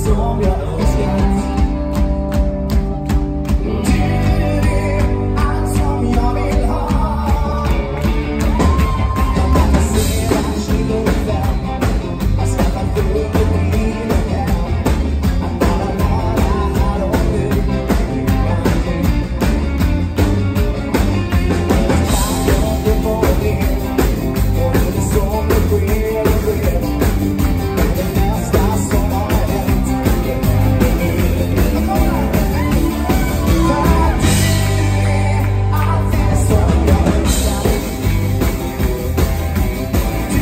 som jag önskat. Du är allt som jag vill ha. Jag passerar 25. Jag skaffar dubbelbilen hem. Att bara vara här och nu. Jag kan på det. Och det är som det sker och sker. Det mesta som har hänt. Det är allt det som jag önskat. Du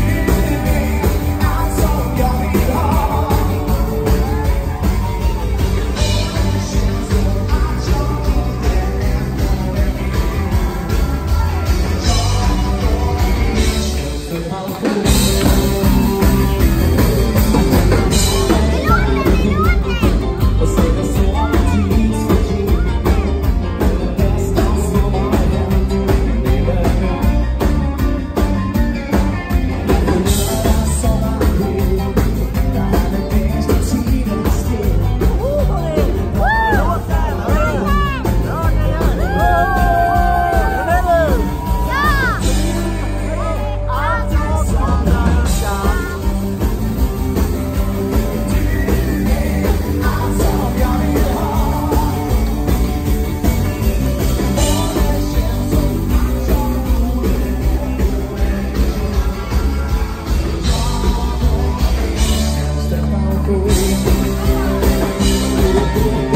är allt som jag vill ha. Och så det så tid ska ge. Det bästa som har hänt. Det är väl nu. Jag får göra som man vill. Det här är bästa tiden still. Allt det som jag önskat. Allt som jag vill ha. Och det känns som att jag borde. Tjänstepension.